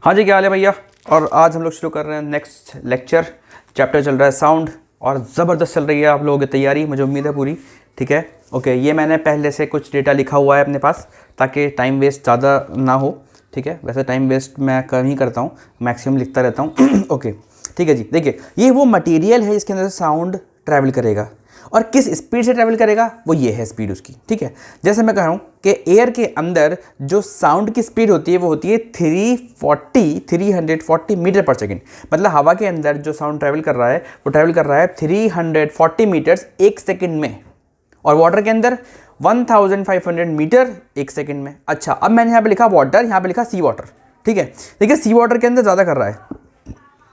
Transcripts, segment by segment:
हाँ जी, क्या हाल है भैया। और आज हम लोग शुरू कर रहे हैं नेक्स्ट लेक्चर। चैप्टर चल रहा है साउंड और ज़बरदस्त चल रही है आप लोगों की तैयारी, मुझे उम्मीद है पूरी। ठीक है, ओके। ये मैंने पहले से कुछ डेटा लिखा हुआ है अपने पास ताकि टाइम वेस्ट ज़्यादा ना हो। ठीक है, वैसे टाइम वेस्ट मैं कम ही करता हूँ, मैक्सिमम लिखता रहता हूँ। ओके, ठीक है जी। देखिए, ये वो मटेरियल है जिसके अंदर से साउंड ट्रैवल करेगा और किस स्पीड से ट्रैवल करेगा वो ये है स्पीड उसकी। ठीक है, जैसे मैं कह रहा हूँ कि एयर के अंदर जो साउंड की स्पीड होती है वो होती है 340 मीटर पर सेकेंड। मतलब हवा के अंदर जो साउंड ट्रैवल कर रहा है वो ट्रैवल कर रहा है 340 मीटर्स एक सेकेंड में, और वाटर के अंदर 1500 मीटर एक सेकेंड में। अच्छा, अब मैंने यहाँ पे लिखा वाटर, यहाँ पे लिखा सी वाटर। ठीक है, देखिए सी वाटर के अंदर ज़्यादा कर रहा है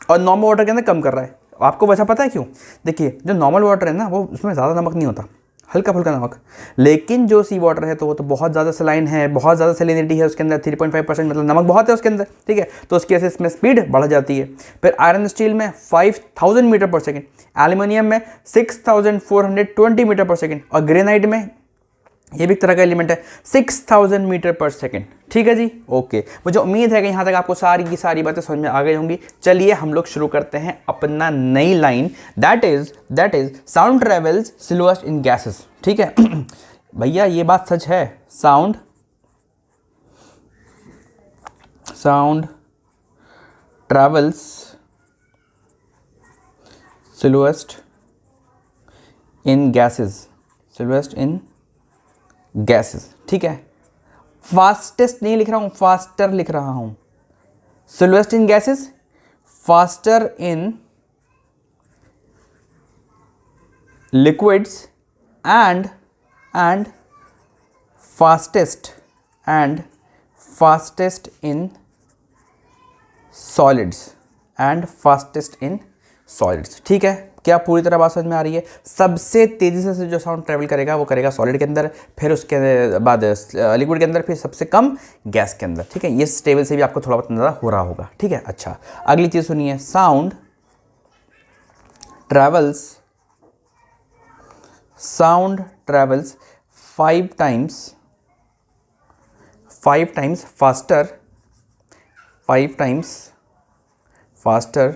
और नॉर्मल वाटर के अंदर कम कर रहा है। आपको वजह पता है क्यों? देखिए, जो नॉर्मल वाटर है ना वो उसमें ज़्यादा नमक नहीं होता, हल्का फुल्का नमक। लेकिन जो सी वाटर है तो वो तो बहुत ज़्यादा सलाइन है, बहुत ज़्यादा सैलिनिटी है उसके अंदर, 3.5%, मतलब नमक बहुत है उसके अंदर। ठीक है, तो उसकी वजह से इसमें स्पीड बढ़ जाती है। फिर आयरन स्टील में 5000 मीटर पर सेकेंड, एल्यूमिनियम में 6420 मीटर पर सेकेंड, और ग्रेनाइट में, ये भी एक तरह का एलिमेंट है, 6000 मीटर पर सेकेंड। ठीक है जी, ओके। मुझे उम्मीद है कि यहाँ तक आपको सारी की सारी बातें समझ में आ गई होंगी। चलिए हम लोग शुरू करते हैं अपना नई line, that is sound travels slowest in gases. ठीक है भैया, ये बात सच है, साउंड ट्रेवल्स स्लोएस्ट इन गैसेस। ठीक है, फास्टेस्ट नहीं लिख रहा हूं, फास्टर लिख रहा हूं। Slowest in gases, faster in liquids and fastest in solids. ठीक है, क्या पूरी तरह बात समझ में आ रही है? सबसे तेजी से जो साउंड ट्रैवल करेगा वो करेगा सॉलिड के अंदर, फिर उसके बाद लिक्विड के अंदर, फिर सबसे कम गैस के अंदर। ठीक है, ये टेबल से भी आपको थोड़ा बहुत अंदाजा हो रहा होगा। ठीक है, अच्छा, अगली चीज सुनिए, sound travels 5 times faster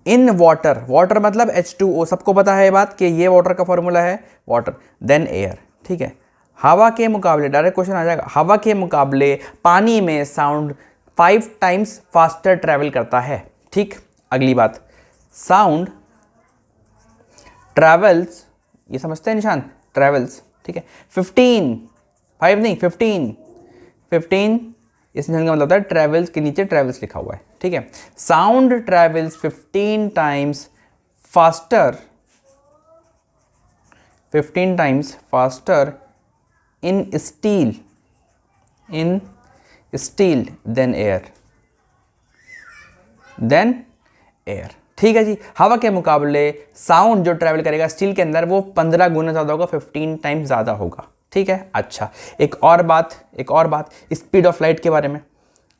in water मतलब H2O। सबको पता है ये बात कि ये वाटर का फॉर्मूला है, वाटर, देन एयर। ठीक है, हवा के मुकाबले, डायरेक्ट क्वेश्चन आ जाएगा, हवा के मुकाबले पानी में साउंड 5 times फास्टर ट्रैवल करता है। ठीक, अगली बात, साउंड ट्रैवल्स, ये समझते हैं निशान, ट्रैवल्स। ठीक है, 15 इस निशान का मतलब होता है ट्रैवल्स के नीचे ट्रैवल्स लिखा हुआ है। ठीक है, sound travels 15 times faster in steel than air. ठीक है जी, हवा के मुकाबले साउंड जो ट्रैवल करेगा स्टील के अंदर वो 15 गुना ज़्यादा होगा, 15 times ज़्यादा होगा। ठीक है, अच्छा, एक और बात स्पीड ऑफ लाइट के बारे में।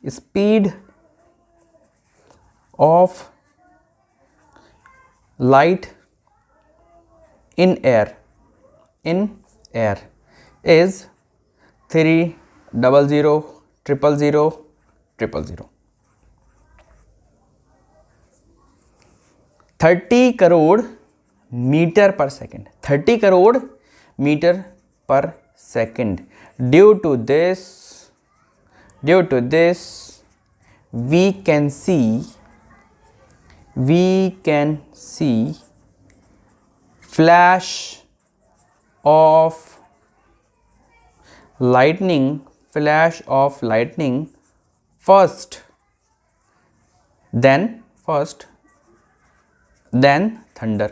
Speed of light in air is 300000000। 30 crore metre per second, 30 crore metre per second. Due to this we can see flash of lightning first then thunder।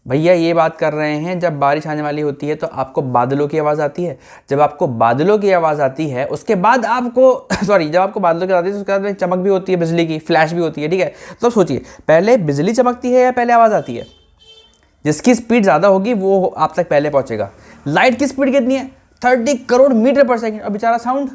भैया ये बात कर रहे हैं जब बारिश आने वाली होती है तो आपको बादलों की आवाज़ आती है। जब आपको बादलों की आवाज़ आती है उसके बाद आपको जब आपको बादलों की आवाज़ आती है उसके बाद चमक भी होती है, बिजली की फ्लैश भी होती है। ठीक है, तो सोचिए, पहले बिजली चमकती है या पहले आवाज़ आती है? जिसकी स्पीड ज़्यादा होगी वो आप तक पहले पहुँचेगा। लाइट की स्पीड कितनी है? 30 करोड़ मीटर पर सेकेंड, और बेचारा साउंड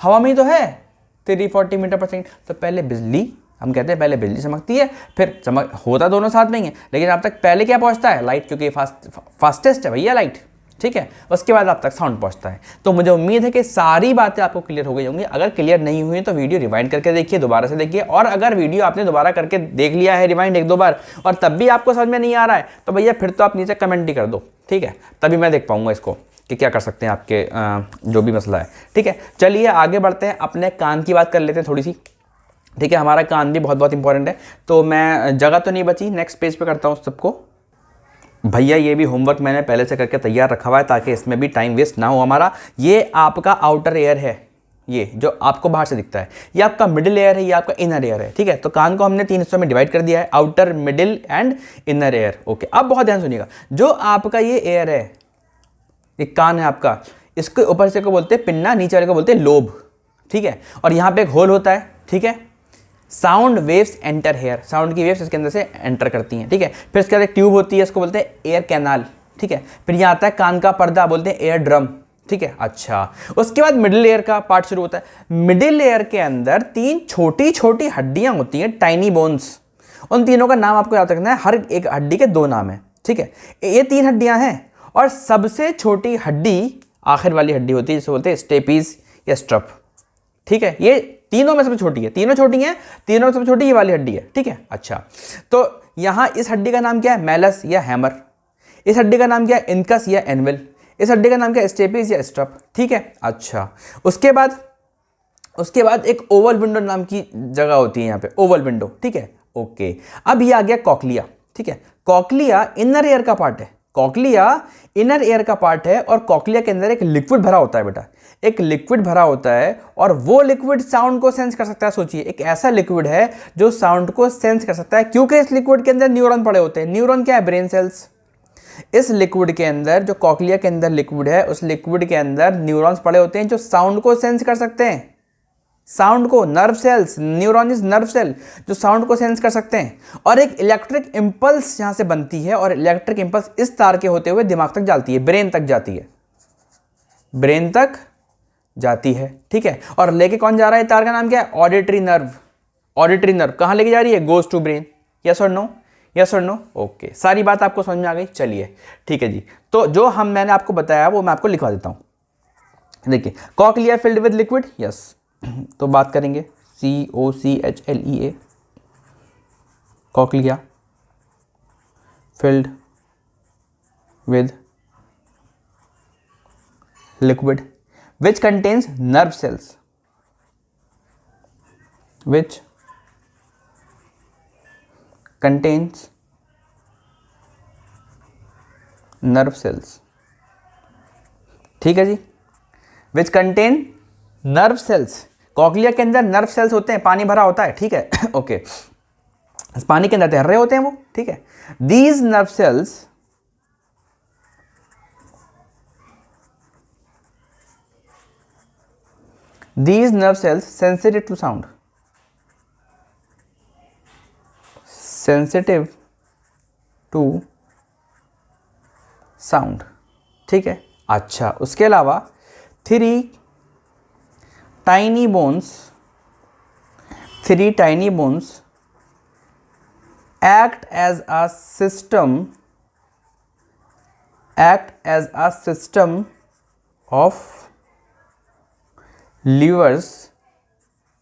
हवा में ही तो है, 340 मीटर पर सेकेंड। तो पहले बिजली, हम कहते हैं पहले बिजली चमकती है, फिर चमक होता दोनों साथ में ही है, लेकिन अब तक पहले क्या पहुंचता है? लाइट, क्योंकि फास्टेस्ट है भैया लाइट। ठीक है, उसके बाद आप तक साउंड पहुंचता है। तो मुझे उम्मीद है कि सारी बातें आपको क्लियर हो गई होंगी। अगर क्लियर नहीं हुई तो वीडियो रिवाइंड करके देखिए, दोबारा से देखिए, और अगर वीडियो आपने दोबारा करके देख लिया है रिवाइंड 1-2 बार और तब भी आपको समझ में नहीं आ रहा है तो भैया फिर तो आप नीचे कमेंट ही कर दो, ठीक है, तभी मैं देख पाऊंगा इसको कि क्या कर सकते हैं आपके जो भी मसला है। ठीक है, चलिए आगे बढ़ते हैं, अपने कान की बात कर लेते हैं थोड़ी सी। ठीक है, हमारा कान भी बहुत बहुत इंपॉर्टेंट है। तो मैं जगह तो नहीं बची, नेक्स्ट पेज पे करता हूँ सबको। भैया ये भी होमवर्क मैंने पहले से करके तैयार रखा हुआ है ताकि इसमें भी टाइम वेस्ट ना हो हमारा। ये आपका आउटर एयर है, ये जो आपको बाहर से दिखता है, ये आपका मिडिल एयर है, ये आपका इनर एयर है। ठीक है, तो कान को हमने 3 हिस्सों में डिवाइड कर दिया है, outer, middle and inner air. Okay, अब बहुत ध्यान सुनिएगा, जो आपका ये एयर है, एक कान है आपका, इसके ऊपर से को बोलते हैं पिन्ना, नीचे वाले को बोलते हैं लोब। ठीक है, और यहाँ पे एक होल होता है। ठीक है, sound waves enter here, sound की वेव्स इसके अंदर से एंटर करती हैं। ठीक है, फिर इसके बाद एक ट्यूब होती है, इसको बोलते हैं एयर कैनाल। ठीक है, फिर यहाँ आता है कान का पर्दा, बोलते हैं एयर ड्रम। ठीक है, अच्छा, उसके बाद मिडिल एयर का पार्ट शुरू होता है। मिडिल एयर के अंदर 3 छोटी छोटी हड्डियां होती हैं, टाइनी बोन्स। उन तीनों का नाम आपको याद रखना है, हर एक हड्डी के 2 नाम है। ठीक है, ये 3 हड्डियां हैं और सबसे छोटी हड्डी आखिर वाली हड्डी होती है, जिसे बोलते हैं स्टेपीज या स्ट्रप। ठीक है, ये तीनों में सबसे छोटी है, तीनों छोटी हैं, तीनों में सबसे छोटी ये वाली हड्डी है। ठीक है, अच्छा, तो यहां इस हड्डी का नाम क्या है? मैलस या हैमर। इस हड्डी का नाम क्या है? इनकस या एनविल। इस हड्डी का नाम क्या है? स्टेपीज या स्ट्रप। ठीक है, अच्छा, उसके बाद एक ओवल विंडो नाम की जगह होती है यहाँ पे, ओवल विंडो। ठीक है, ओके, अब ये आ गया कॉक्लिया। ठीक है, कॉक्लिया इनर एयर का पार्ट है, कॉक्लिया इनर एयर का पार्ट है, और कॉक्लिया के अंदर एक लिक्विड भरा होता है बेटा, एक लिक्विड भरा होता है, और वो लिक्विड साउंड को सेंस कर सकता है। सोचिए, एक ऐसा लिक्विड है जो साउंड को सेंस कर सकता है, क्योंकि इस लिक्विड के अंदर न्यूरॉन पड़े होते हैं। न्यूरॉन क्या है? Brain cells. इस लिक्विड के अंदर, जो कॉक्लिया के अंदर लिक्विड है, उस लिक्विड के अंदर न्यूरॉन्स पड़े होते हैं जो साउंड को सेंस कर सकते हैं, साउंड को। Nerve cells, neuron is nerve cell, जो साउंड को सेंस कर सकते हैं। और एक इलेक्ट्रिक इंपल्स यहां से बनती है, और इलेक्ट्रिक इंपल्स इस तार के होते हुए दिमाग तक जाती है, ब्रेन तक जाती है, ब्रेन तक जाती है। ठीक है, और लेके कौन जा रहा है? तार का नाम क्या है? Auditory nerve. ऑडिटरी नर्व कहां लेके जा रही है? Goes to brain. यस और नो? यस और नो? ओके, सारी बात आपको समझ में आ गई। चलिए ठीक है जी, तो जो मैंने आपको बताया वो मैं आपको लिखवा देता हूं। देखिए, cochlea filled with liquid, yes, तो बात करेंगे COCHLEA, cochlea filled with liquid which contains nerve cells, which contains nerve cells। ठीक है जी, which contain nerve cells। Cochlea के अंदर नर्व सेल्स होते हैं, पानी भरा होता है। ठीक है, ओके, पानी के अंदर तैर रहे होते हैं वो। ठीक है, these nerve cells sensitive to sound, sensitive to sound। ठीक है, अच्छा, उसके अलावा 3 tiny bones act as a system of levers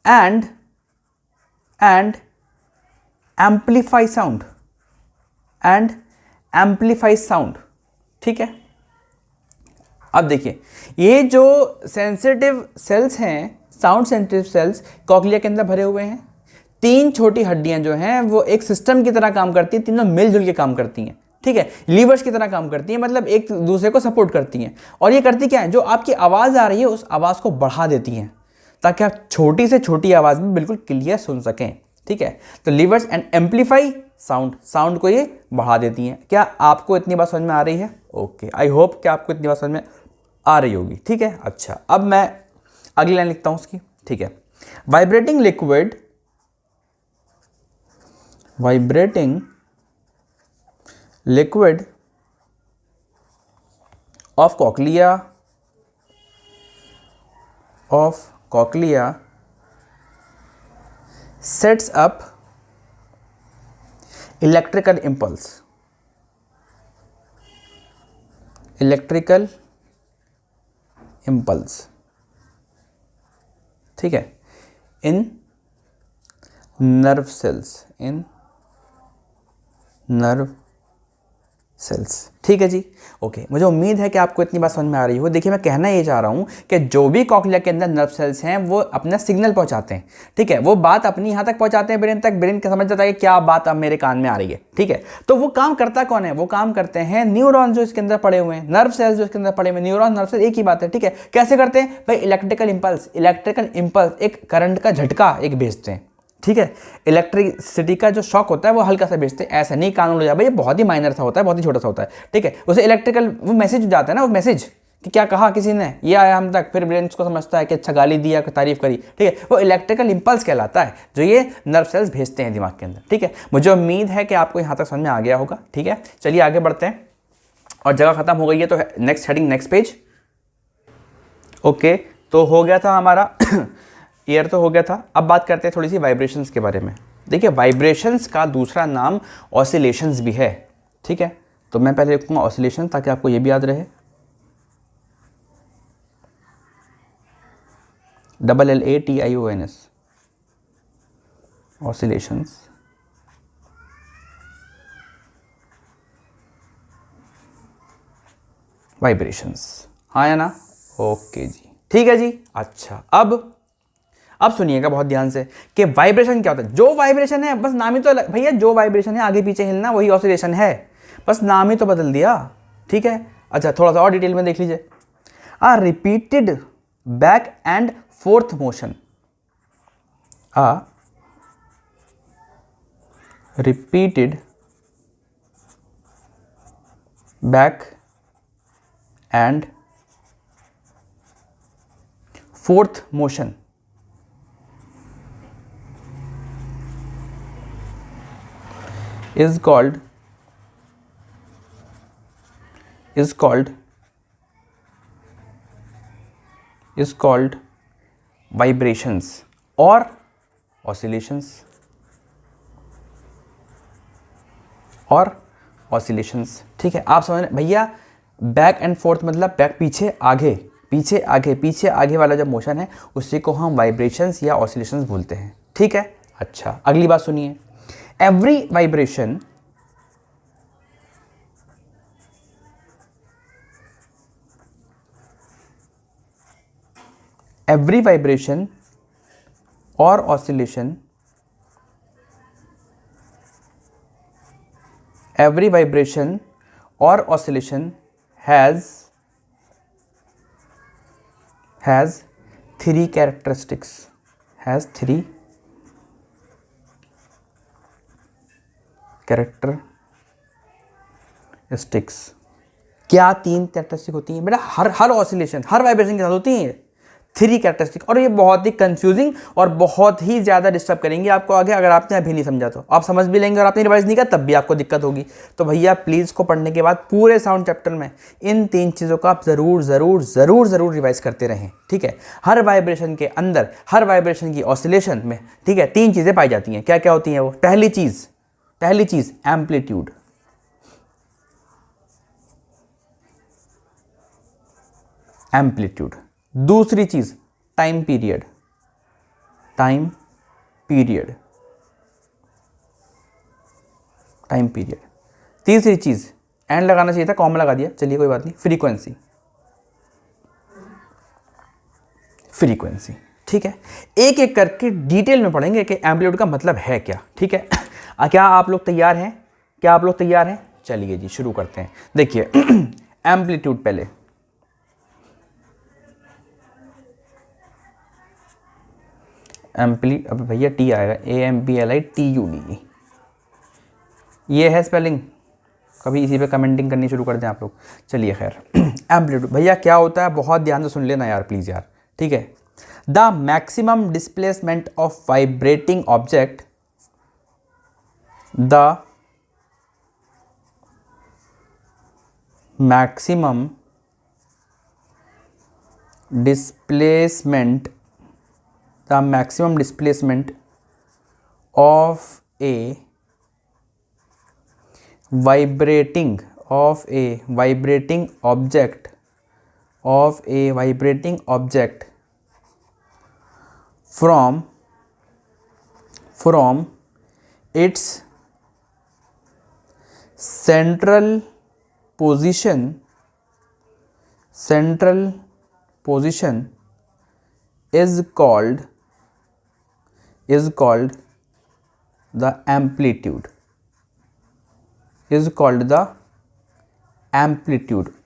and amplify sound, ठीक है, अब देखिए, ये जो सेंसिटिव सेल्स हैं, साउंड सेंसिटिव सेल्स कॉक्लिया के अंदर भरे हुए हैं। 3 छोटी हड्डियां जो हैं वो एक सिस्टम की तरह काम करती हैं, तीनों मिलजुल के काम करती हैं। ठीक है, लीवर्स की तरह काम करती हैं, मतलब एक दूसरे को सपोर्ट करती हैं। और ये करती क्या है? जो आपकी आवाज़ आ रही है उस आवाज़ को बढ़ा देती हैं, ताकि आप छोटी से छोटी आवाज़ में बिल्कुल क्लियर सुन सकें। ठीक है, तो लीवर्स एंड एम्पलीफाई साउंड को ये बढ़ा देती हैं। क्या आपको इतनी बात समझ में आ रही है? ओके, आई होप कि आपको इतनी बात समझ में आ रही होगी। ठीक है, अच्छा, अब मैं अगली लाइन लिखता हूं उसकी। ठीक है, vibrating liquid of cochlea sets up electrical electrical impulse, ठीक है, इन नर्व सेल्स, इन नर्व सेल्स, ठीक है जी। ओके, मुझे उम्मीद है कि आपको इतनी बात समझ में आ रही हो। देखिए, मैं कहना ये चाह रहा हूँ कि जो भी कॉक्लिया के अंदर नर्व सेल्स हैं वो अपना सिग्नल पहुँचाते हैं, ठीक है, वो बात अपनी यहाँ तक पहुँचाते हैं ब्रेन तक, ब्रेन का समझ जाता है कि क्या बात अब मेरे कान में आ रही है, ठीक है। तो वो काम करता कौन है? वो काम करते हैं न्यूरॉन जो इसके अंदर पड़े हुए हैं, नर्व सेल्स जो इसके अंदर पड़े हुए हैं, न्यूरॉन नर्व सेल एक ही बात है, ठीक है। कैसे करते हैं भाई? इलेक्ट्रिकल इम्पल्स एक करंट का झटका एक भेजते हैं, ठीक है। इलेक्ट्रिसिटी का जो शॉक होता है वो हल्का सा भेजते हैं, ऐसा नहीं कान उड़ जाए भाई, ये बहुत ही माइनर सा होता है, बहुत ही छोटा सा होता है, ठीक है। उसे इलेक्ट्रिकल वो मैसेज जाता है ना, वो मैसेज कि क्या कहा किसी ने, ये आया हम तक, फिर ब्रेन को समझता है कि अच्छा गाली दिया, तारीफ करी, ठीक है, वो इलेक्ट्रिकल इम्पल्स कहलाता है जो ये नर्व सेल्स भेजते हैं दिमाग के अंदर, ठीक है। मुझे उम्मीद है कि आपको यहाँ तक समझ में आ गया होगा, ठीक है। चलिए आगे बढ़ते हैं, और जगह खत्म हो गई है तो next heading, next page. Okay, तो हो गया था हमारा ईयर तो हो गया था। अब बात करते हैं थोड़ी सी वाइब्रेशंस के बारे में। देखिए, वाइब्रेशंस का दूसरा नाम ऑसिलेशंस भी है, ठीक है। तो मैं पहले लिखूंगा ऑसिलेशन ताकि आपको ये भी याद रहे, LATIONS, ऑसिलेशंस। वाइब्रेशंस, हाँ या ना? ओके जी, ठीक है जी। अच्छा, अब सुनिएगा बहुत ध्यान से कि वाइब्रेशन क्या होता है। जो वाइब्रेशन है, बस नाम ही तो भैया, जो वाइब्रेशन है आगे पीछे हिलना, वही ऑसिलेशन है, बस नाम ही तो बदल दिया, ठीक है। अच्छा, थोड़ा सा और डिटेल में देख लीजिए। Repeated back and fourth motion, repeated back and fourth motion is called vibrations और oscillations, ठीक है। आप समझ भैया, बैक एंड फोर्थ मतलब बैक पीछे आगे, पीछे आगे, पीछे आगे वाला जो मोशन है उसी को हम वाइब्रेशंस या ऑसिलेशंस बोलते हैं, ठीक है। अच्छा, अगली बात सुनिए। every vibration or oscillation, every vibration or oscillation has three characteristics, क्या तीन कैरेक्टरिस्टिक होती हैं बेटा? हर ऑसिलेशन, हर वाइब्रेशन के साथ होती हैं 3 कैरेक्टरिस्टिक, और ये बहुत ही कंफ्यूजिंग और बहुत ही ज़्यादा डिस्टर्ब करेंगे आपको आगे, अगर आपने अभी नहीं समझा तो। आप समझ भी लेंगे और आपने रिवाइज नहीं किया तब भी आपको दिक्कत होगी। तो भैया प्लीज़ को पढ़ने के बाद पूरे साउंड चैप्टर में इन 3 चीज़ों को आप ज़रूर रिवाइज करते रहें, ठीक है। हर वाइब्रेशन के अंदर, हर वाइब्रेशन की ऑसिलेशन में, ठीक है, 3 चीज़ें पाई जाती हैं। क्या क्या होती हैं वो? पहली चीज़ एम्पलीट्यूड, दूसरी चीज टाइम पीरियड, तीसरी चीज एंड लगाना चाहिए था, कॉमा लगा दिया, चलिए कोई बात नहीं, फ्रीक्वेंसी, ठीक है। एक एक करके डिटेल में पढ़ेंगे कि एम्पलीट्यूड का मतलब है क्या, ठीक है। क्या आप लोग तैयार हैं? चलिए जी शुरू करते हैं। देखिए एम्पलीट्यूड, पहले अब भैया टी आएगा, AMPLITUD, ये है स्पेलिंग। कभी इसी पे कमेंटिंग करनी शुरू कर दें आप लोग। चलिए खैर, एम्पलीट्यूड भैया क्या होता है, बहुत ध्यान से सुन लेना यार प्लीज़ यार, ठीक है। The maximum displacement of vibrating object, the maximum displacement of a vibrating of a vibrating object from its central position is called the amplitude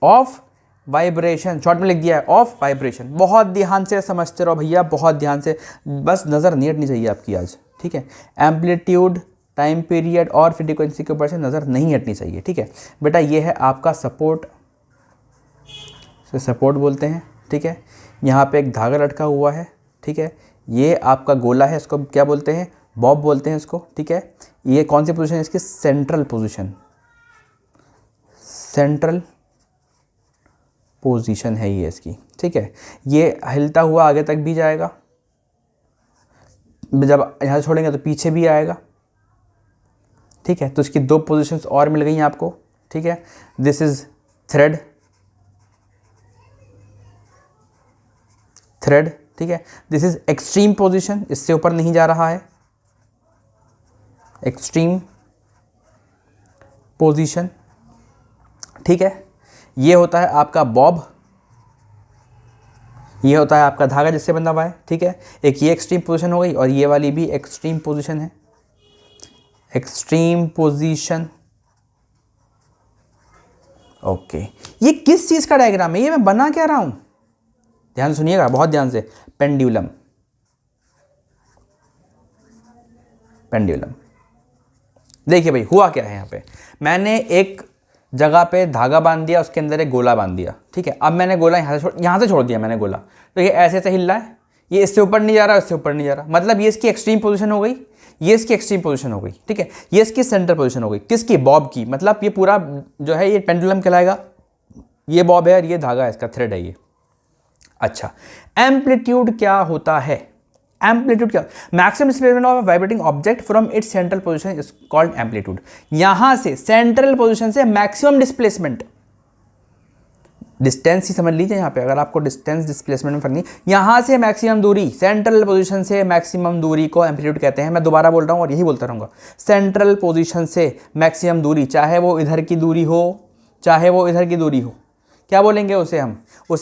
of vibration, short में लिख दिया है ऑफ वाइब्रेशन। बहुत ध्यान से समझते रहो भैया, बहुत ध्यान से, बस नज़र नहीं हटनी चाहिए आपकी आज, ठीक है। एम्पलीट्यूड, टाइम पीरियड और फ्रीक्वेंसी के ऊपर से नज़र नहीं हटनी चाहिए, ठीक है बेटा। ये है आपका सपोर्ट, इसे सपोर्ट बोलते हैं, ठीक है। यहाँ पे एक धागा लटका हुआ है, ठीक है। ये आपका गोला है, इसको क्या बोलते हैं, बॉब बोलते हैं इसको, ठीक है। ये कौन सी पोजीशन है इसकी, सेंट्रल पोजीशन है ये इसकी, ठीक है। ये हिलता हुआ आगे तक भी जाएगा, जब यहाँ छोड़ेंगे तो पीछे भी आएगा, ठीक है। तो इसकी दो पोजीशंस और मिल गई आपको, ठीक है। दिस इज थ्रेड, ठीक है। दिस इज एक्सट्रीम पोजीशन, इससे ऊपर नहीं जा रहा है, एक्सट्रीम पोजीशन, ठीक है। ये होता है आपका बॉब, ये होता है आपका धागा जिससे बंधा हुआ है, ठीक है। एक ये एक्सट्रीम पोजीशन हो गई और ये वाली भी एक्सट्रीम पोजीशन है, एक्सट्रीम पोजीशन, ओके। ये किस चीज़ का डायग्राम है, ये मैं बना क्या रहा हूं, ध्यान सुनिएगा बहुत ध्यान से। पेंडुलम, देखिए भाई हुआ क्या है यहाँ पे, मैंने एक जगह पे धागा बांध दिया, उसके अंदर एक गोला बांध दिया, ठीक है। अब मैंने गोला यहाँ से छोड़ दिया मैंने गोला, तो ये ऐसे हिल रहा है, ये इससे ऊपर नहीं जा रहा, इससे ऊपर नहीं जा रहा, मतलब ये इसकी एक्सट्रीम पोजीशन हो गई, ये इसकी एक्सट्रीम पोजीशन हो गई, ठीक है। ये इसकी सेंटर पोजीशन हो गई, किसकी, बॉब की, मतलब ये पूरा जो है ये पेंडुलम कहलाएगा, ये बॉब है और ये धागा है, इसका थ्रेड है ये। अच्छा, एम्पलीट्यूड क्या होता है, एम्पलीट्यूड क्या, maximum displacement of vibrating object from its central position is called amplitude. यहां से सेंट्रल पोजीशन से मैक्सिमम डिस्प्लेसमेंट, डिस्टेंस ही समझ लीजिए यहाँ पे, अगर आपको डिस्टेंस डिस्प्लेसमेंट में फर्क नहीं, यहां से मैक्सिमम दूरी, सेंट्रल पोजीशन से मैक्सिमम दूरी को एम्पलीट्यूड कहते हैं। मैं दोबारा बोल रहा हूँ और यही बोलता रहूँगा, सेंट्रल पोजीशन से मैक्सिमम दूरी, चाहे वो इधर की दूरी हो चाहे वो इधर की दूरी हो, क्या बोलेंगे उसे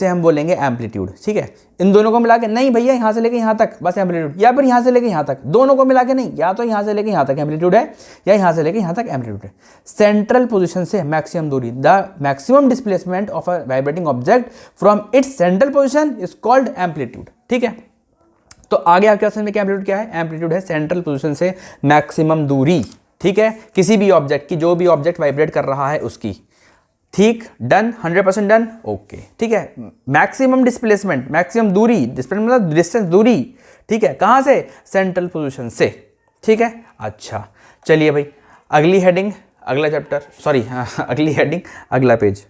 हम बोलेंगे एम्पलीट्यूड, ठीक है। इन दोनों को मिला के नहीं भैया, यहाँ से लेके यहाँ तक बस एम्पलीट्यूड, या फिर यहाँ से लेके यहाँ तक, दोनों को मिला के नहीं, या तो यहाँ से लेके यहाँ तक एम्पलीट्यूड है या यहाँ से लेके यहाँ तक एम्पलीट्यूड है। सेंट्रल पोजीशन से मैक्सिमम दूरी, the maximum displacement of a vibrating object from its central position is called amplitude, ठीक है। तो आगे आपके क्वेश्चन में क्या एम्पलीट्यूड क्या है, एम्पलीट्यूड है सेंट्रल पोजीशन से मैक्सिमम दूरी, ठीक है, किसी भी ऑब्जेक्ट की, जो भी ऑब्जेक्ट वाइब्रेट कर रहा है उसकी, ठीक, डन, 100% डन, ओके, ठीक है। मैक्सिमम डिस्प्लेसमेंट, मैक्सिमम दूरी, डिस्प्लेसमेंट मतलब डिस्टेंस, दूरी, ठीक है, कहाँ से, सेंट्रल पोजीशन से, ठीक है। अच्छा चलिए भाई, अगली हेडिंग, अगला चैप्टर, सॉरी अगली हेडिंग, अगला पेज,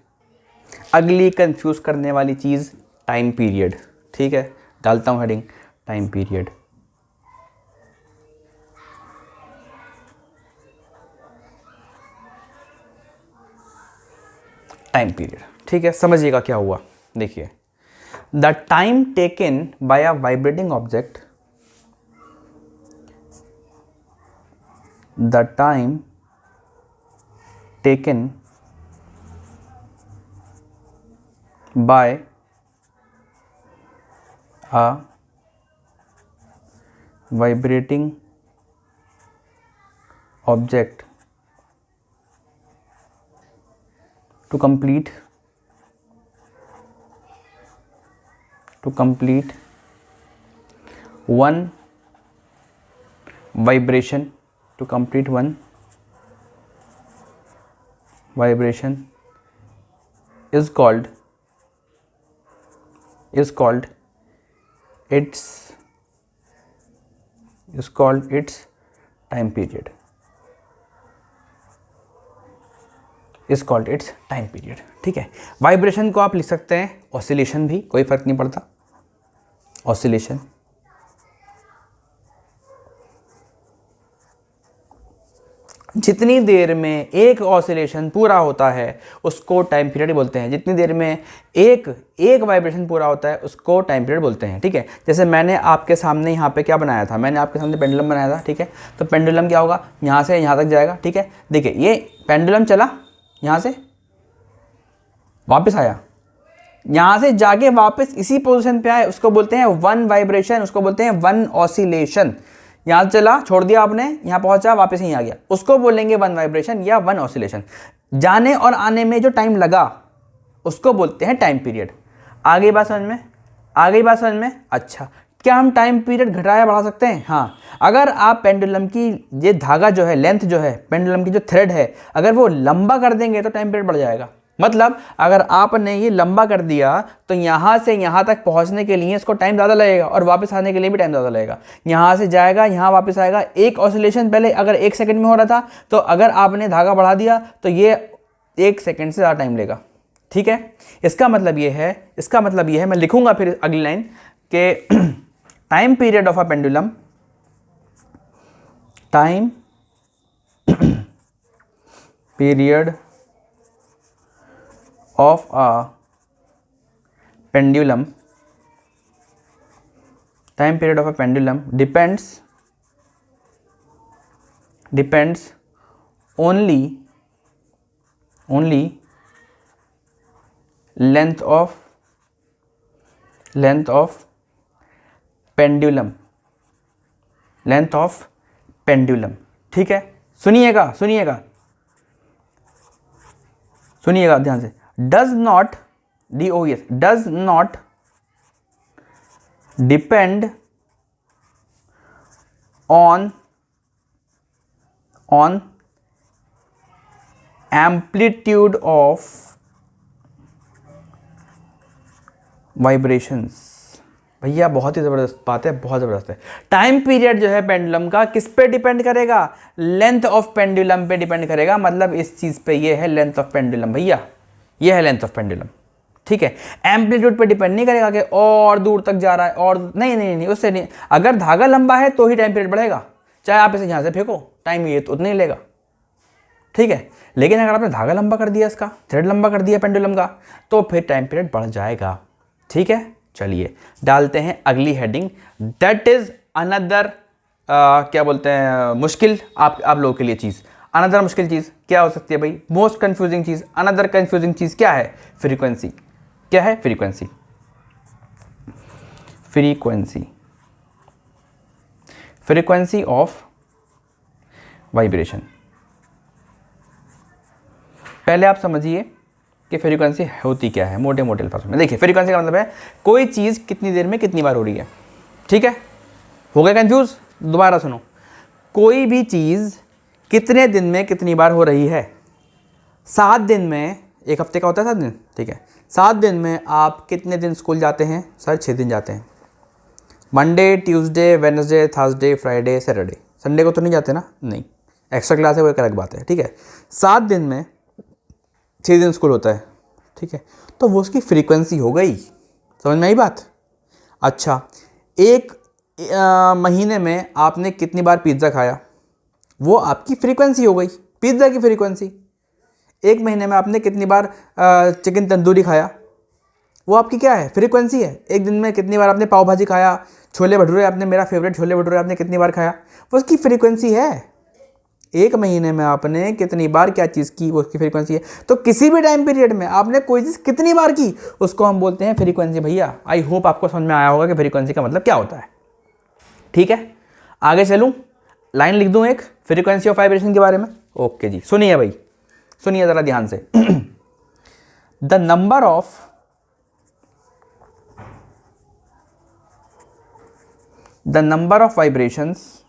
अगली कंफ्यूज करने वाली चीज़ टाइम पीरियड, ठीक है। डालता हूँ heading time period. Time period, ठीक है, समझिएगा क्या हुआ, देखिए, the time taken by a vibrating object, the time taken by a vibrating object to complete one vibration, to complete one vibration is called its time period, is called its time period, ठीक है। Vibration को आप लिख सकते हैं oscillation भी, कोई फर्क नहीं पड़ता, ऑसिलेशन, जितनी देर में एक ऑसिलेशन पूरा होता है उसको टाइम पीरियड बोलते हैं। जितनी देर में एक वाइब्रेशन पूरा होता है उसको टाइम पीरियड बोलते हैं। ठीक है, जैसे मैंने आपके सामने यहाँ पे क्या बनाया था, मैंने आपके सामने पेंडुलम बनाया था। ठीक है, तो पेंडुलम क्या होगा, यहाँ से यहाँ तक जाएगा। ठीक है, देखिए ये पेंडुलम चला, यहाँ से वापस आया, यहाँ से जाके वापस इसी पोजीशन पे आए, उसको बोलते हैं वन वाइब्रेशन, उसको बोलते हैं वन ऑसिलेशन। यहाँ चला, छोड़ दिया आपने, यहाँ पहुँचा, वापस यहीं आ गया, उसको बोलेंगे वन वाइब्रेशन या वन ऑसिलेशन। जाने और आने में जो टाइम लगा उसको बोलते हैं टाइम पीरियड। आ गई बात समझ में, आ गई बात समझ में। अच्छा, क्या हम टाइम पीरियड घटा या बढ़ा सकते हैं? हाँ, अगर आप पेंडुलम की ये धागा जो है, लेंथ जो है, पेंडुलम की जो थ्रेड है, अगर वो लंबा कर देंगे तो टाइम पीरियड बढ़ जाएगा। मतलब अगर आपने ये लंबा कर दिया तो यहाँ से यहाँ तक पहुँचने के लिए इसको टाइम ज़्यादा लगेगा और वापस आने के लिए भी टाइम ज़्यादा लगेगा। यहाँ से जाएगा, यहाँ वापस आएगा। एक ऑसिलेशन पहले अगर 1 सेकंड में हो रहा था, तो अगर आपने धागा बढ़ा दिया तो ये 1 सेकंड से ज़्यादा टाइम लेगा। ठीक है, इसका मतलब ये है, मैं लिखूंगा फिर अगली लाइन के time period of a pendulum, time period of a pendulum, time period of a pendulum depends only length of pendulum, length of pendulum। ठीक है, सुनिएगा ध्यान से। does not depend on amplitude of vibrations। भैया बहुत ही ज़बरदस्त बात है, बहुत ज़बरदस्त है। टाइम पीरियड जो है पेंडुलम का किस पे डिपेंड करेगा? लेंथ ऑफ पेंडुलम पे डिपेंड करेगा। मतलब इस चीज़ पे ये है लेंथ ऑफ पेंडुलम, भैया ये है लेंथ ऑफ पेंडुलम। ठीक है, एम्पलीट्यूड पे डिपेंड नहीं करेगा कि और दूर तक जा रहा है और नहीं, उससे नहीं। अगर धागा लंबा है तो ही टाइम पीरियड बढ़ेगा, चाहे आप इसे यहाँ से फेंको, टाइम ये तो उतना ही लेगा। ठीक है, लेकिन अगर आपने धागा लंबा कर दिया, इसका थ्रेड लंबा कर दिया पेंडुलम का, तो फिर टाइम पीरियड बढ़ जाएगा। ठीक है, चलिए डालते हैं अगली हेडिंग, दैट इज अनदर क्या बोलते हैं, मुश्किल आप लोगों के लिए चीज़। अनदर मुश्किल चीज़ क्या हो सकती है भाई? मोस्ट कंफ्यूजिंग चीज़, अनदर कंफ्यूजिंग चीज़ क्या है? फ्रीक्वेंसी। क्या है? फ्रीक्वेंसी। Frequency of vibration. पहले आप समझिए कि फ्रीक्वेंसी होती क्या है मोटे मोटे अल्फाज में। देखिए, फ्रीक्वेंसी का मतलब है कोई चीज़ कितनी देर में कितनी बार हो रही है। ठीक है, हो गया कंफ्यूज? दोबारा सुनो, कोई भी चीज़ कितने दिन में कितनी बार हो रही है? 7 दिन में, एक हफ्ते का होता है 7 दिन। ठीक है, 7 दिन में आप कितने दिन स्कूल जाते हैं? सर 6 दिन जाते हैं। Monday, Tuesday, Wednesday, Thursday, Friday, Saturday. Sunday को तो नहीं जाते ना? नहीं, एक्स्ट्रा क्लास है, वो एक अलग बात है। ठीक है, 7 दिन में 6 दिन स्कूल होता है। ठीक है, तो वो उसकी फ्रीक्वेंसी हो गई। समझ में आई बात? अच्छा, एक महीने में आपने कितनी बार पिज़्ज़ा खाया? वो आपकी फ्रीक्वेंसी हो गई, पिज़्ज़ा की फ्रीक्वेंसी। एक महीने में आपने कितनी बार चिकन तंदूरी खाया? वो आपकी क्या है? फ्रीक्वेंसी है। एक दिन में कितनी बार आपने पाव भाजी खाया, छोले भटूरे, आपने, मेरा फेवरेट छोले भटूरे आपने कितनी बार खाया? वो उसकी फ्रीक्वेंसी है। एक महीने में आपने कितनी बार क्या चीज़ की, वो उसकी फ्रीक्वेंसी है। तो किसी भी टाइम पीरियड में आपने कोई चीज़ कितनी बार की, उसको हम बोलते हैं फ्रीक्वेंसी। भैया आई होप आपको समझ में आया होगा कि फ्रीक्वेंसी का मतलब क्या होता है। ठीक है, आगे चलूँ, लाइन लिख दूँ एक फ्रीक्वेंसी ऑफ वाइब्रेशन के बारे में। ओके जी, सुनिए भाई, सुनिए ज़रा ध्यान से। The number of vibrations,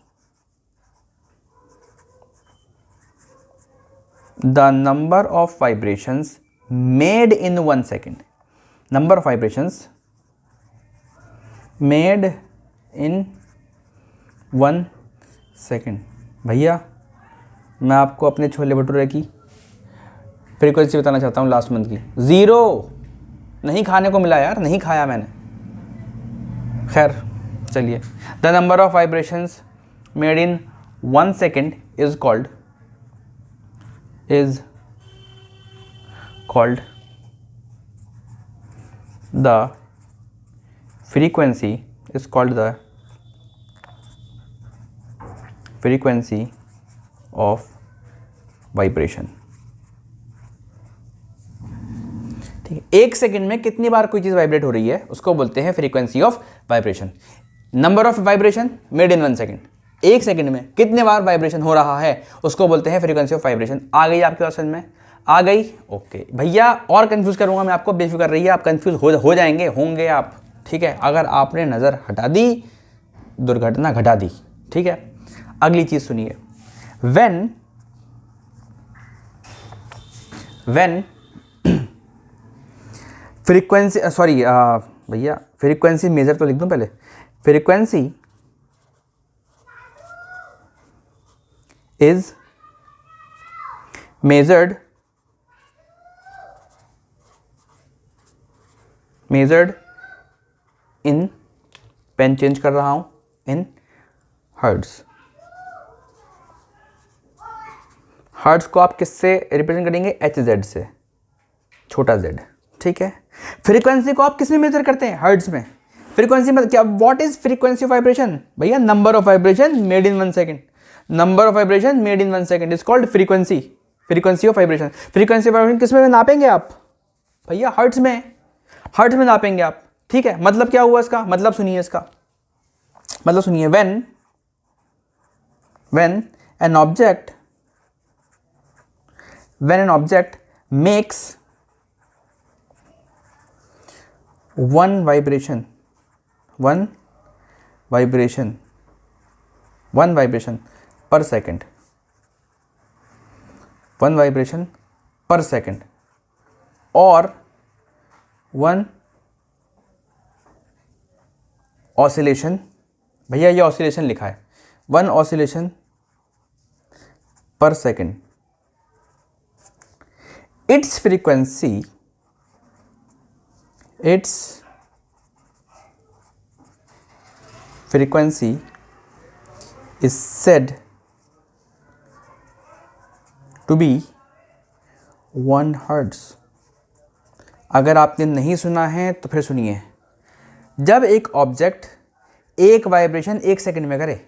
the number of vibrations made in 1 second, number of vibrations made in 1 second। भैया मैं आपको अपने छोले भटूरे की फ्रीक्वेंसी बताना चाहता हूँ लास्ट मंथ की। 0 नहीं खाने को मिला यार, नहीं खाया मैंने। खैर चलिए, the number of vibrations made in 1 second is called is called the frequency of vibration। ठीक है, एक सेकंड में कितनी बार कोई चीज वाइब्रेट हो रही है उसको बोलते हैं frequency of vibration. Number of vibration made in 1 second, एक सेकंड में कितने बार वाइब्रेशन हो रहा है उसको बोलते हैं फ्रीक्वेंसी ऑफ वाइब्रेशन। आ गई आपके पास समझ में? आ गई? ओके भैया, और कंफ्यूज करूंगा मैं आपको, बेफिक्र रहिए, आप कंफ्यूज हो जाएंगे, होंगे आप। ठीक है, अगर आपने नज़र हटा दी दुर्घटना घटा दी। ठीक है, अगली चीज सुनिए। व्हेन फ्रीक्वेंसी, सॉरी भैया फ्रीक्वेंसी मेजर तो लिख दूं पहले। Frequency is measured in, pen change कर रहा हूं, इन हर्ट्ज। हर्ट्ज को आप किससे रिप्रेजेंट करेंगे? HZ से, छोटा z। ठीक है, फ्रीक्वेंसी को आप किस में मेजर करते हैं? हर्ट्ज में। फ्रीक्वेंसी मतलब क्या? What is frequency of vibration? भैया number of vibration made in 1 second, number of vibration made in 1 second is called frequency of vibration. Frequency of vibration किस में नापेंगे आप? भैया हर्ट्ज में नापेंगे आप। ठीक है, मतलब क्या हुआ इसका? मतलब सुनिए इसका, मतलब सुनिए। when an object makes one vibration per second, or one oscillation, भैया ये ऑसिलेशन लिखा है, 1 oscillation per second, its frequency is said to be 1 hertz। अगर आपने नहीं सुना है तो फिर सुनिए। जब एक ऑब्जेक्ट एक वाइब्रेशन 1 सेकंड में करे,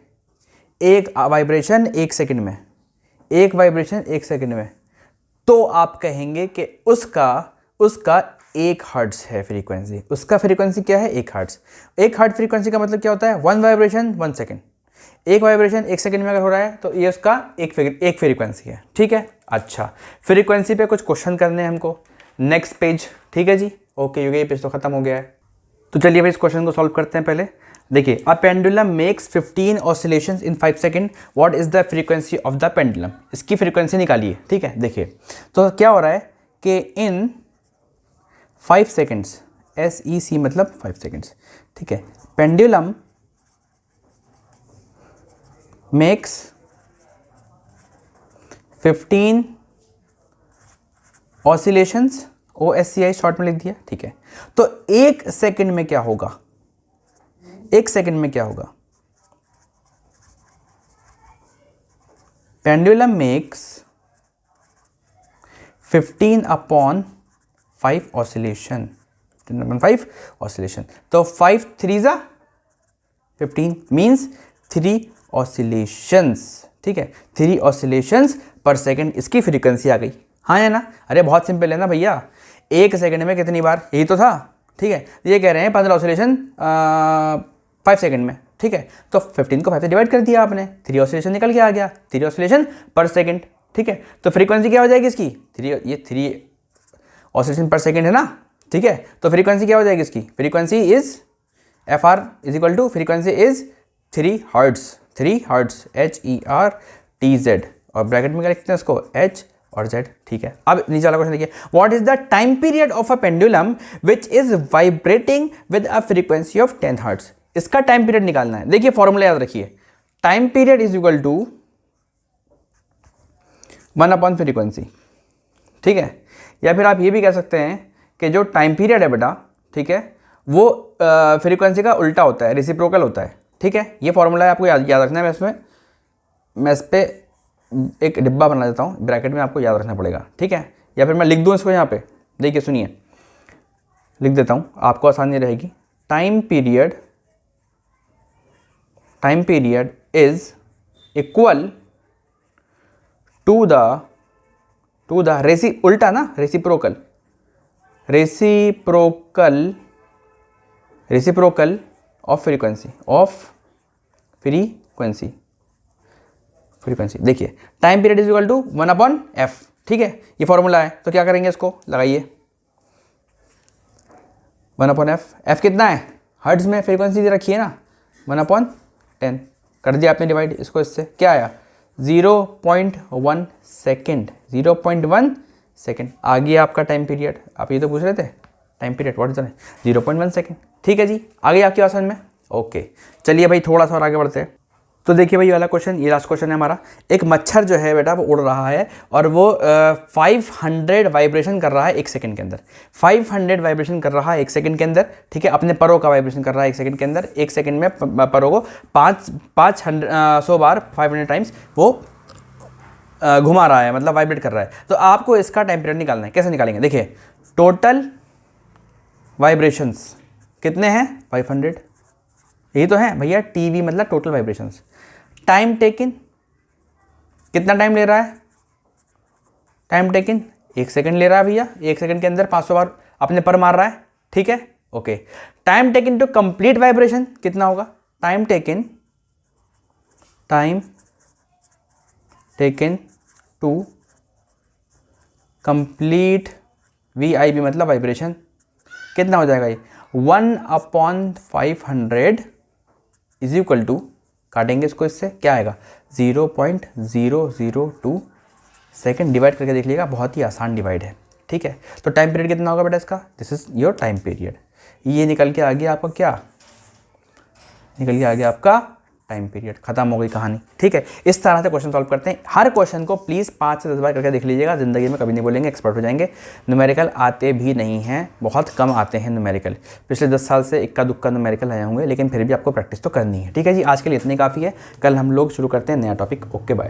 एक वाइब्रेशन 1 सेकंड में, तो आप कहेंगे कि उसका 1 हर्ट्ज है फ्रीक्वेंसी। उसका फ्रीक्वेंसी क्या है? 1 हर्ट्ज। 1 हर्ट्ज फ्रीक्वेंसी का मतलब क्या होता है? 1 वाइब्रेशन 1 सेकंड। एक वाइब्रेशन 1 सेकंड में अगर हो रहा है तो ये उसका एक फ्रीक्वेंसी है। ठीक है, अच्छा फ्रीक्वेंसी पे कुछ क्वेश्चन करने हैं हमको। नेक्स्ट पेज, ठीक है जी, ओके, ये पेज तो खत्म हो गया है। तो चलिए भाई इस क्वेश्चन को सॉल्व करते हैं। पहले देखिए, a pendulum makes 15 oscillations in 5 second, what is the frequency of the pendulum? इसकी फ्रीक्वेंसी निकालिए। ठीक है, देखिए तो क्या हो रहा है कि इन 5 सेकंड्स, SEC मतलब 5 सेकंड्स। ठीक है, pendulum makes 15 oscillations, OSCI short में लिख दिया। ठीक है, तो 1 सेकंड में क्या होगा? 1 सेकंड में क्या होगा? Pendulum makes 15 upon 5 oscillation, 5 oscillation, तो 5 3 जा 15 मीन्स 3 ऑसिलेशंस। ठीक है, 3 ऑसिलेशंस पर सेकंड इसकी फ्रीक्वेंसी आ गई। हाँ है ना? अरे बहुत सिंपल है ना भैया, 1 सेकंड में कितनी बार, यही तो था। ठीक है, ये कह रहे हैं 15 ऑसिलेशन 5 सेकंड में। ठीक है, तो 15 को 5 से डिवाइड कर दिया आपने, 3 ऑसिलेशन निकल के आ गया, 3 ऑसिलेशन पर सेकंड। ठीक है, तो फ्रीक्वेंसी क्या हो जाएगी इसकी? 3 ऑसिलेशन पर सेकंड है ना। ठीक है, तो फ्रीक्वेंसी क्या हो जाएगी इसकी? Frequency is FR is equal to, frequency is 3 hertz, HERTZ, और ब्रैकेट में क्या लिखते हैं इसको? H और Z। ठीक है, अब नीचे वाला क्वेश्चन देखिए, what is the time period of a pendulum which is vibrating with a frequency of 10 hertz? इसका टाइम पीरियड निकालना है। देखिए फॉर्मूला याद रखिए, time period is equal to 1 upon frequency. ठीक है, या फिर आप ये भी कह सकते हैं कि जो टाइम पीरियड है बेटा, ठीक है, वो फ्रीक्वेंसी का उल्टा होता है, रेसिप्रोकल होता है। ठीक है, ये फॉर्मूला है, आपको याद रखना है। मैं इस पर एक डिब्बा बना देता हूँ, ब्रैकेट में आपको याद रखना पड़ेगा, ठीक है, या फिर मैं लिख दूँ इसको यहाँ पे, देखिए सुनिए, लिख देता हूँ, आपको आसानी रहेगी। Time period is equal to the उल्टा ना, रेसिप्रोकल ऑफ फ्रीक्वेंसी। देखिए time period is equal to 1/f, ठीक है, ये फॉर्मूला है। तो क्या करेंगे, इसको लगाइए, 1/f, f कितना है, हर्ट्ज में फ्रीक्वेंसी दे रखी है ना, 1/10, कर दिया आपने डिवाइड, इसको इससे क्या आया, 0.1 सेकेंड, 0.1 सेकेंड आ गया आपका टाइम पीरियड। आप ये तो पूछ रहे थे time period what is 0.1 second, ठीक है जी, आ गई आपकी आसान में। ओके, चलिए भाई थोड़ा सा और आगे बढ़ते हैं। तो देखिए भाई, ये वाला क्वेश्चन, ये लास्ट क्वेश्चन है हमारा। एक मच्छर जो है बेटा वो उड़ रहा है और वो 500 वाइब्रेशन कर रहा है 1 सेकंड के अंदर, 500 वाइब्रेशन कर रहा है 1 सेकंड के अंदर, ठीक है, अपने परों का वाइब्रेशन कर रहा है 1 सेकंड के अंदर। 1 सेकंड में परों को 100 बार 500 टाइम्स वो घुमा रहा है, मतलब वाइब्रेट कर रहा है। तो आपको इसका टाइम पीरियड निकालना है। कैसे निकालेंगे, देखिए टोटल वाइब्रेशंस कितने हैं, 500, यही तो है भैया, टीवी मतलब टोटल वाइब्रेशंस। टाइम टेकिन, कितना टाइम ले रहा है, टाइम टेकिन 1 सेकंड ले रहा है भैया, 1 सेकंड के अंदर 500 बार अपने पर मार रहा है, ठीक है, okay. Time taken to complete vibration कितना होगा, time taken to complete VIB मतलब वाइब्रेशन कितना हो जाएगा, ये 1/500 इज इक्वल टू, काटेंगे इसको इससे, क्या आएगा 0.002 सेकेंड। डिवाइड करके देख लीजिएगा, बहुत ही आसान डिवाइड है, ठीक है। तो टाइम पीरियड कितना होगा बेटा इसका, this is your time period. ये निकल के आ गया आपका, क्या निकल के आ गया आपका टाइम पीरियड, खत्म हो गई कहानी, ठीक है। इस तरह से क्वेश्चन सॉल्व करते हैं। हर क्वेश्चन को प्लीज़ 5 से 10 बार करके देख लीजिएगा, ज़िंदगी में कभी नहीं बोलेंगे, एक्सपर्ट हो जाएंगे। न्यूमेरिकल आते भी नहीं हैं, बहुत कम आते हैं न्यूमेरिकल, पिछले 10 साल से इक्का दुक्का न्यूमेरिकल आए होंगे, लेकिन फिर भी आपको प्रैक्टिस तो करनी है, ठीक है जी। आज के लिए इतनी काफ़ी है, कल हम लोग शुरू करते हैं नया टॉपिक। Okay bye.